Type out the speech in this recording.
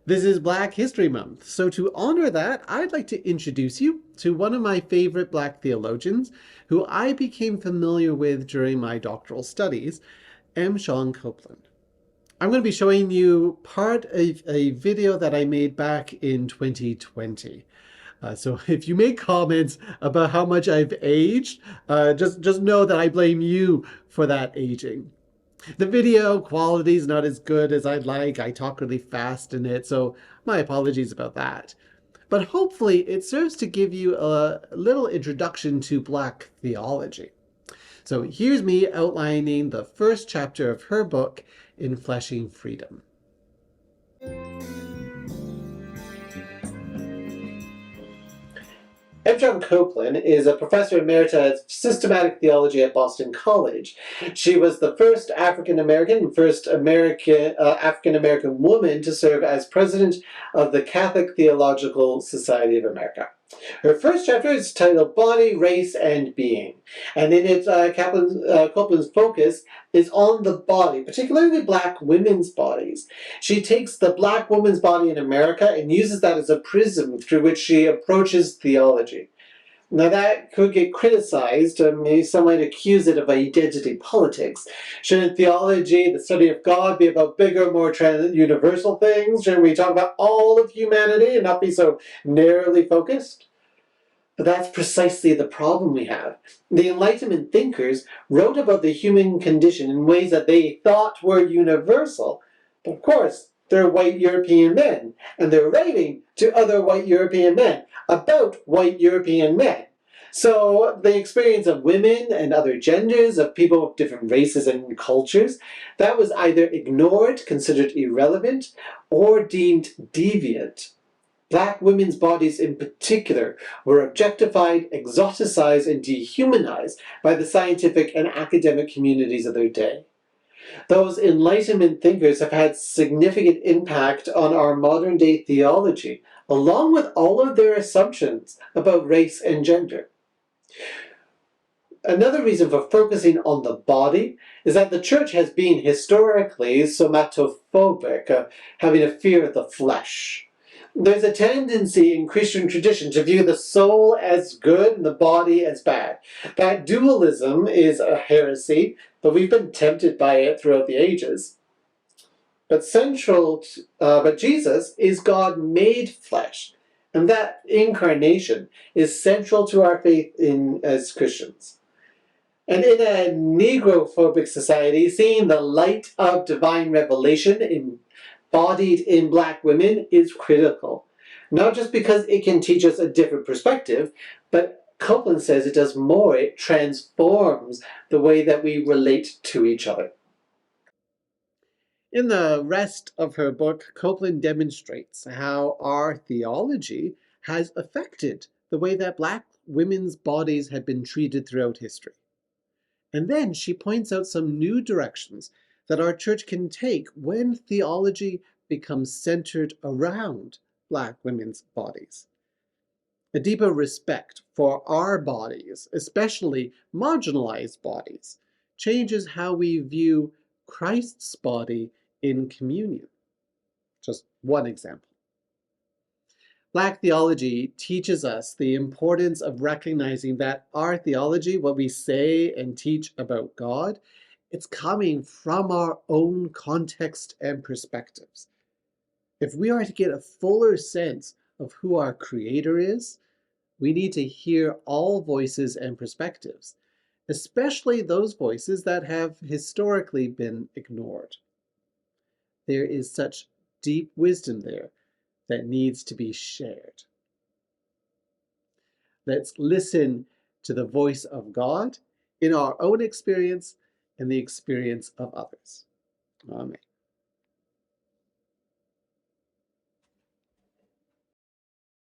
This is Black History Month, so to honor that, I'd like to introduce you to one of my favorite Black theologians who I became familiar with during my doctoral studies, M. Sean Copeland. I'm going to be showing you part of a video that I made back in 2020. So if you make comments about how much I've aged, just know that I blame you for that aging. The video quality is not as good as I'd like. I talk really fast in it, so my apologies about that. But hopefully it serves to give you a little introduction to Black theology. So here's me outlining the first chapter of her book, In Fleshing Freedom. M. John Copeland is a professor emerita of systematic theology at Boston College. She was the first African-American and first African-American woman to serve as president of the Catholic Theological Society of America. Her first chapter is titled Body, Race, and Being, and in it, Copeland's focus is on the body, particularly Black women's bodies. She takes the Black woman's body in America and uses that as a prism through which she approaches theology. Now that could get criticized, maybe some might accuse it of identity politics. Shouldn't theology, the study of God, be about bigger, more universal things? Shouldn't we talk about all of humanity and not be so narrowly focused? But that's precisely the problem we have. The Enlightenment thinkers wrote about the human condition in ways that they thought were universal. But of course, they're white European men, and they're writing to other white European men about white European men. So the experience of women and other genders, of people of different races and cultures, that was either ignored, considered irrelevant, or deemed deviant. Black women's bodies in particular were objectified, exoticized, and dehumanized by the scientific and academic communities of their day. Those Enlightenment thinkers have had significant impact on our modern day theology, along with all of their assumptions about race and gender. Another reason for focusing on the body is that the church has been historically somatophobic, having a fear of the flesh. There's a tendency in Christian tradition to view the soul as good and the body as bad. That dualism is a heresy, but we've been tempted by it throughout the ages. But Jesus is God made flesh, and that incarnation is central to our faith as Christians. And in a negrophobic society, seeing the light of divine revelation embodied in Black women is critical. Not just because it can teach us a different perspective, but Copeland says it does more. It transforms the way that we relate to each other. In the rest of her book, Copeland demonstrates how our theology has affected the way that Black women's bodies have been treated throughout history. And then she points out some new directions that our church can take when theology becomes centered around Black women's bodies. A deeper respect for our bodies, especially marginalized bodies, changes how we view Christ's body in communion. Just one example. Black theology teaches us the importance of recognizing that our theology, what we say and teach about God, it's coming from our own context and perspectives. If we are to get a fuller sense of who our Creator is, we need to hear all voices and perspectives, especially those voices that have historically been ignored. There is such deep wisdom there that needs to be shared. Let's listen to the voice of God in our own experience and the experience of others. Amen.